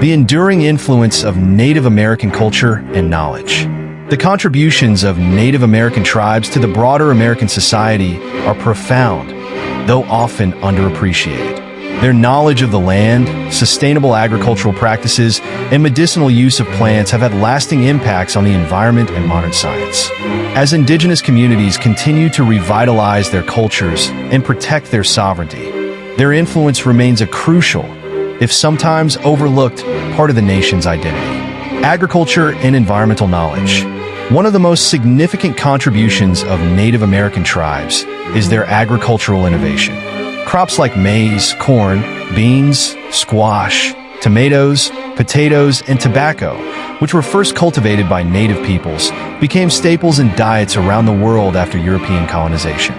The enduring influence of Native American culture and knowledge. The contributions of Native American tribes to the broader American society are profound, though often underappreciated. Their knowledge of the land, sustainable agricultural practices, and medicinal use of plants have had lasting impacts on the environment and modern science. As indigenous communities continue to revitalize their cultures and protect their sovereignty, their influence remains a crucial, if sometimes overlooked, part of the nation's identity. Agriculture and environmental knowledge. One of the most significant contributions of Native American tribes is their agricultural innovation. Crops like maize, corn, beans, squash, tomatoes, potatoes, and tobacco, which were first cultivated by native peoples, became staples in diets around the world after European colonization.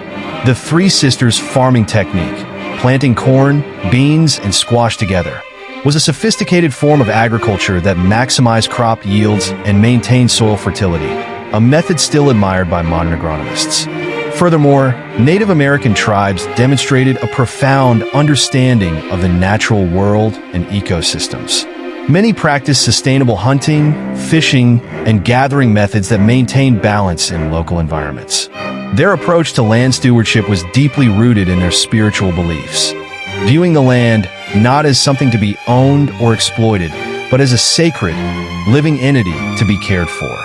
The Three Sisters farming technique, planting corn, beans, and squash together, was a sophisticated form of agriculture that maximized crop yields and maintained soil fertility, a method still admired by modern agronomists. Furthermore, Native American tribes demonstrated a profound understanding of the natural world and ecosystems. Many practiced sustainable hunting, fishing, and gathering methods that maintained balance in local environments. Their approach to land stewardship was deeply rooted in their spiritual beliefs, viewing the land not as something to be owned or exploited, but as a sacred, living entity to be cared for.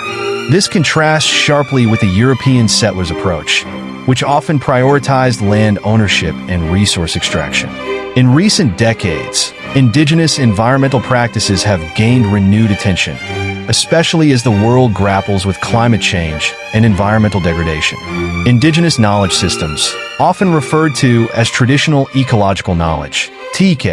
This contrasts sharply with the European settlers' approach, which often prioritized land ownership and resource extraction. In recent decades, indigenous environmental practices have gained renewed attention, especially as the world grapples with climate change and environmental degradation. Indigenous knowledge systems, often referred to as traditional ecological knowledge, TEK,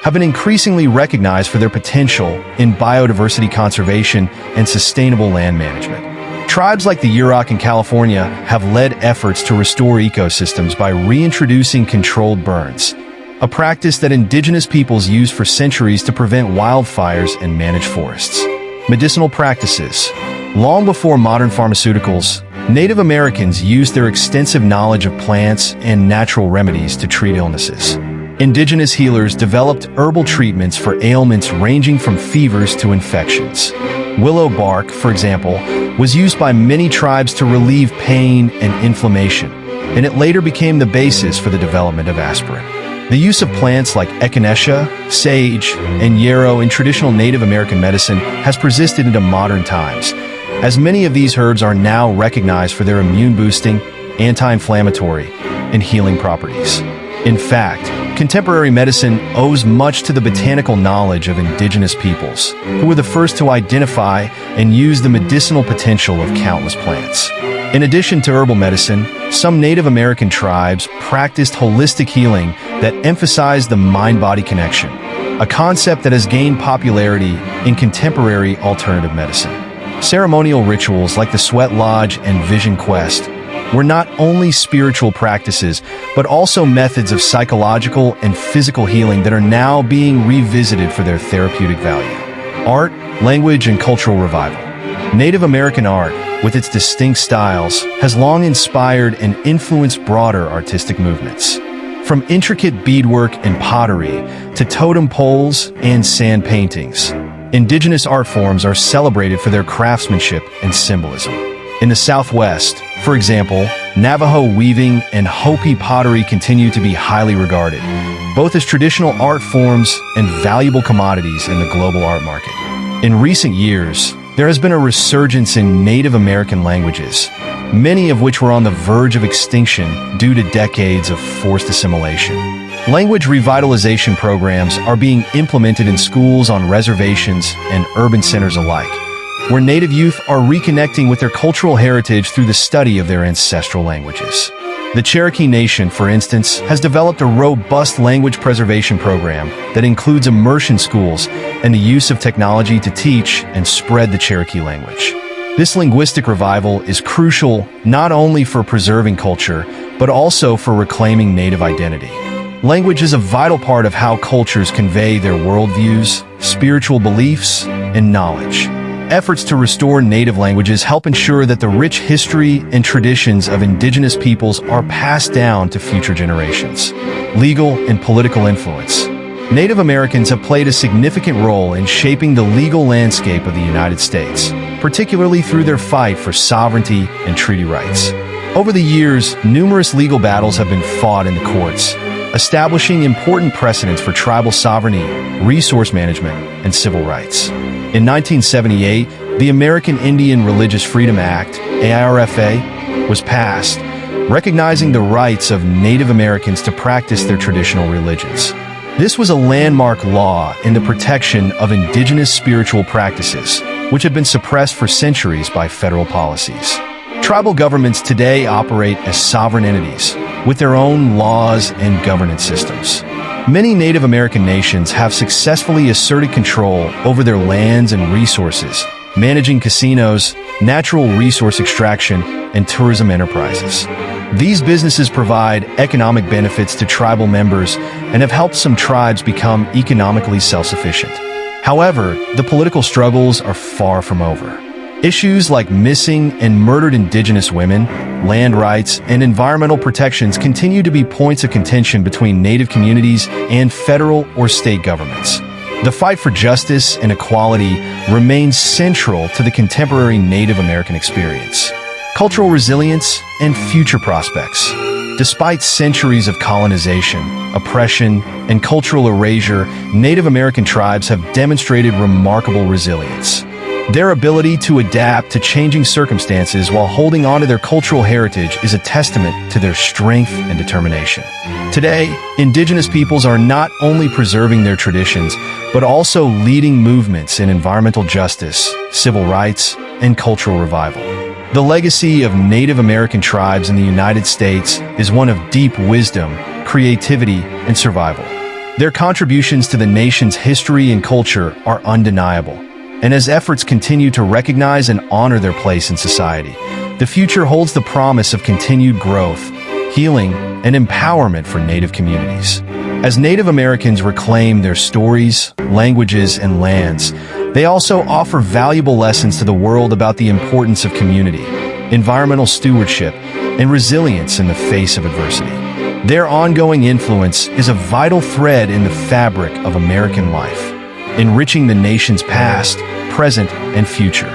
have been increasingly recognized for their potential in biodiversity conservation and sustainable land management. Tribes like the Yurok in California have led efforts to restore ecosystems by reintroducing controlled burns, a practice that indigenous peoples used for centuries to prevent wildfires and manage forests. Medicinal practices. Long before modern pharmaceuticals, Native Americans used their extensive knowledge of plants and natural remedies to treat illnesses. Indigenous healers developed herbal treatments for ailments ranging from fevers to infections. Willow bark, for example, was used by many tribes to relieve pain and inflammation, and it later became the basis for the development of aspirin. The use of plants like echinacea, sage, and yarrow in traditional Native American medicine has persisted into modern times, as many of these herbs are now recognized for their immune-boosting, anti-inflammatory, and healing properties. In fact, contemporary medicine owes much to the botanical knowledge of indigenous peoples, who were the first to identify and use the medicinal potential of countless plants. In addition to herbal medicine, some Native American tribes practiced holistic healing that emphasized the mind-body connection, a concept that has gained popularity in contemporary alternative medicine. Ceremonial rituals like the Sweat Lodge and Vision Quest were not only spiritual practices, but also methods of psychological and physical healing that are now being revisited for their therapeutic value. Art, language, and cultural revival. Native American art, with its distinct styles, has long inspired and influenced broader artistic movements. From intricate beadwork and pottery to totem poles and sand paintings, indigenous art forms are celebrated for their craftsmanship and symbolism. In the Southwest, for example, Navajo weaving and Hopi pottery continue to be highly regarded, both as traditional art forms and valuable commodities in the global art market. In recent years, there has been a resurgence in Native American languages, many of which were on the verge of extinction due to decades of forced assimilation. Language revitalization programs are being implemented in schools on reservations and urban centers alike, where Native youth are reconnecting with their cultural heritage through the study of their ancestral languages. The Cherokee Nation, for instance, has developed a robust language preservation program that includes immersion schools and the use of technology to teach and spread the Cherokee language. This linguistic revival is crucial not only for preserving culture, but also for reclaiming Native identity. Language is a vital part of how cultures convey their worldviews, spiritual beliefs, and knowledge. Efforts to restore Native languages help ensure that the rich history and traditions of indigenous peoples are passed down to future generations. Legal and political influence. Native Americans have played a significant role in shaping the legal landscape of the United States, particularly through their fight for sovereignty and treaty rights. Over the years, numerous legal battles have been fought in the courts, establishing important precedents for tribal sovereignty, resource management, and civil rights. In 1978, the American Indian Religious Freedom Act, AIRFA, was passed, recognizing the rights of Native Americans to practice their traditional religions. This was a landmark law in the protection of indigenous spiritual practices, which had been suppressed for centuries by federal policies. Tribal governments today operate as sovereign entities, with their own laws and governance systems. Many Native American nations have successfully asserted control over their lands and resources, managing casinos, natural resource extraction, and tourism enterprises. These businesses provide economic benefits to tribal members and have helped some tribes become economically self-sufficient. However, the political struggles are far from over. Issues like missing and murdered indigenous women, land rights, and environmental protections continue to be points of contention between Native communities and federal or state governments. The fight for justice and equality remains central to the contemporary Native American experience. Cultural resilience and future prospects. Despite centuries of colonization, oppression, and cultural erasure, Native American tribes have demonstrated remarkable resilience. Their ability to adapt to changing circumstances while holding on to their cultural heritage is a testament to their strength and determination. Today, indigenous peoples are not only preserving their traditions, but also leading movements in environmental justice, civil rights, and cultural revival. The legacy of Native American tribes in the United States is one of deep wisdom, creativity, and survival. Their contributions to the nation's history and culture are undeniable. And as efforts continue to recognize and honor their place in society, the future holds the promise of continued growth, healing, and empowerment for Native communities. As Native Americans reclaim their stories, languages, and lands, they also offer valuable lessons to the world about the importance of community, environmental stewardship, and resilience in the face of adversity. Their ongoing influence is a vital thread in the fabric of American life, enriching the nation's past, present, and future.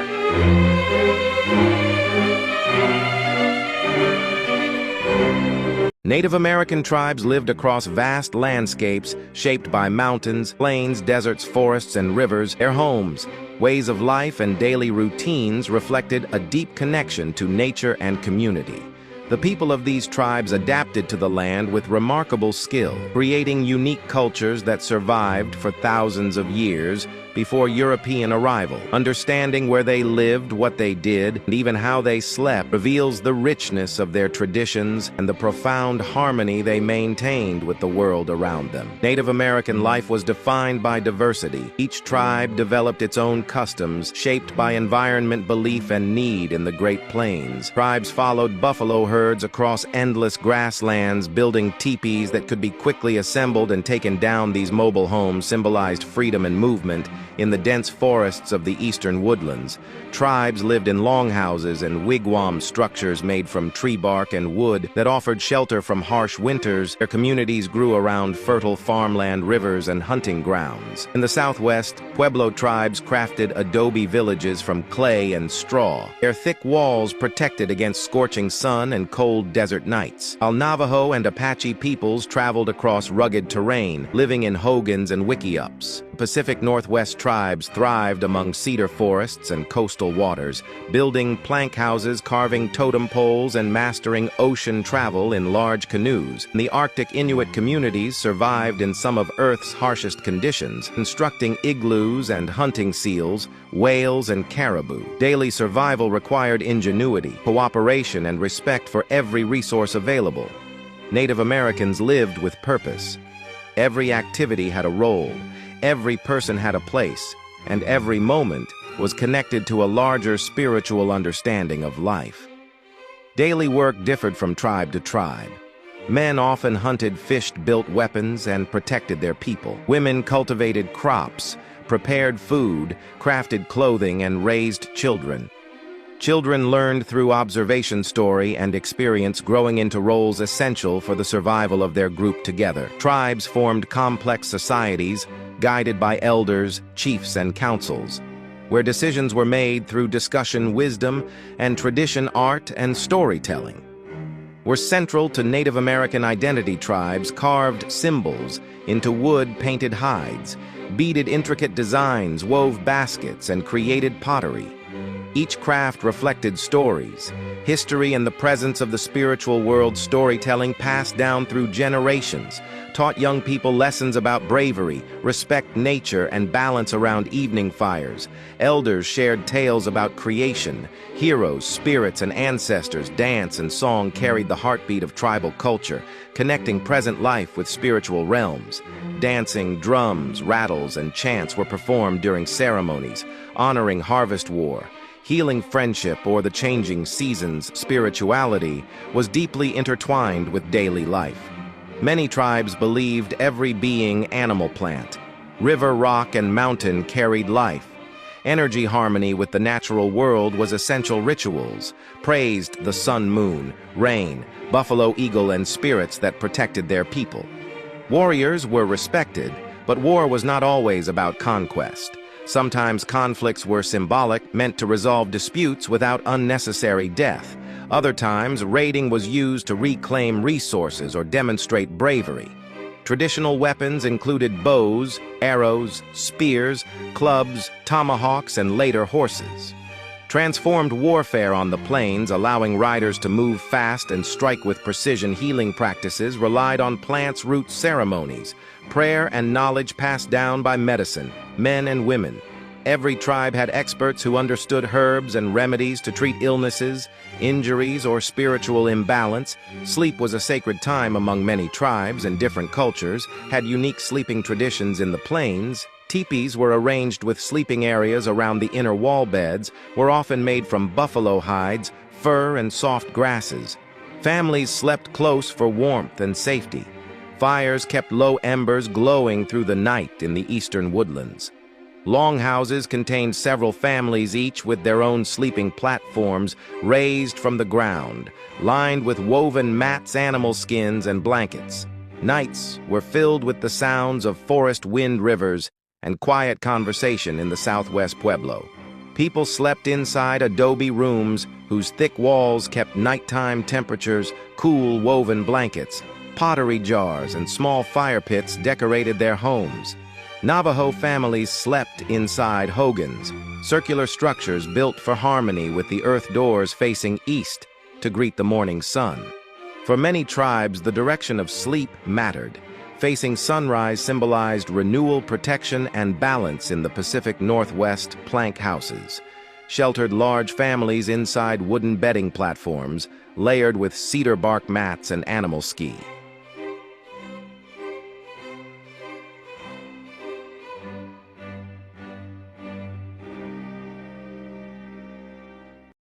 Native American tribes lived across vast landscapes shaped by mountains, plains, deserts, forests, and rivers. Their homes, ways of life, and daily routines reflected a deep connection to nature and community. The people of these tribes adapted to the land with remarkable skill, creating unique cultures that survived for thousands of years before European arrival. Understanding where they lived, what they did, and even how they slept reveals the richness of their traditions and the profound harmony they maintained with the world around them. Native American life was defined by diversity. Each tribe developed its own customs, shaped by environment, belief, and need in the Great Plains. Tribes followed buffalo herds across endless grasslands, building teepees that could be quickly assembled and taken down. These mobile homes symbolized freedom and movement. In the dense forests of the eastern woodlands, tribes lived in longhouses and wigwam structures made from tree bark and wood that offered shelter from harsh winters. Their communities grew around fertile farmland, rivers, and hunting grounds. In the southwest, Pueblo tribes crafted adobe villages from clay and straw. Their thick walls protected against scorching sun and cold desert nights. While Navajo and Apache peoples traveled across rugged terrain, living in hogans and wickiups. Pacific Northwest tribes thrived among cedar forests and coastal waters, building plank houses, carving totem poles, and mastering ocean travel in large canoes. The Arctic Inuit communities survived in some of Earth's harshest conditions, constructing igloos and hunting seals, whales, and caribou. Daily survival required ingenuity, cooperation, and respect for every resource available. Native Americans lived with purpose. Every activity had a role. Every person had a place, and every moment was connected to a larger spiritual understanding of life. Daily work differed from tribe to tribe. Men often hunted, fished, built weapons, and protected their people. Women cultivated crops, prepared food, crafted clothing, and raised children. Children learned through observation, story, and experience, growing into roles essential for the survival of their group together. Tribes formed complex societies, guided by elders, chiefs, and councils, where decisions were made through discussion, wisdom, and tradition. Art and storytelling were central to Native American identity. Tribes carved symbols into wood-painted hides, beaded intricate designs, wove baskets, and created pottery. Each craft reflected stories, history, and the presence of the spiritual world. Storytelling passed down through generations taught young people lessons about bravery, respect nature, and balance around evening fires. Elders shared tales about creation. Heroes, spirits, and ancestors. Dance and song carried the heartbeat of tribal culture, connecting present life with spiritual realms. Dancing, drums, rattles, and chants were performed during ceremonies, honoring harvest war, healing friendship, or the changing seasons. Spirituality was deeply intertwined with daily life. Many tribes believed every being, animal, plant, river, rock, and mountain carried life. Energy harmony with the natural world was essential. Rituals praised the sun, moon, rain, buffalo, eagle, and spirits that protected their people. Warriors were respected, but war was not always about conquest. Sometimes conflicts were symbolic, meant to resolve disputes without unnecessary death. Other times, raiding was used to reclaim resources or demonstrate bravery. Traditional weapons included bows, arrows, spears, clubs, tomahawks, and later horses. Transformed warfare on the plains, allowing riders to move fast and strike with precision. Healing practices relied on plants, roots, ceremonies, prayer, and knowledge passed down by medicine, men and women. Every tribe had experts who understood herbs and remedies to treat illnesses, injuries, or spiritual imbalance. Sleep was a sacred time among many tribes, and different cultures had unique sleeping traditions. In the plains, teepees were arranged with sleeping areas around the inner wall. Beds were often made from buffalo hides, fur, and soft grasses. Families slept close for warmth and safety. Fires kept low embers glowing through the night in the eastern woodlands. Longhouses contained several families, each with their own sleeping platforms raised from the ground, lined with woven mats, animal skins, and blankets. Nights were filled with the sounds of forest wind, rivers, and quiet conversation in the southwest Pueblo. People slept inside adobe rooms whose thick walls kept nighttime temperatures. Cool woven blankets, pottery jars, and small fire pits decorated their homes. Navajo families slept inside hogans, circular structures built for harmony, with the earth doors facing east to greet the morning sun. For many tribes, the direction of sleep mattered. Facing sunrise symbolized renewal, protection, and balance. In the Pacific Northwest, plank houses sheltered large families inside wooden bedding platforms layered with cedar bark mats and animal ski.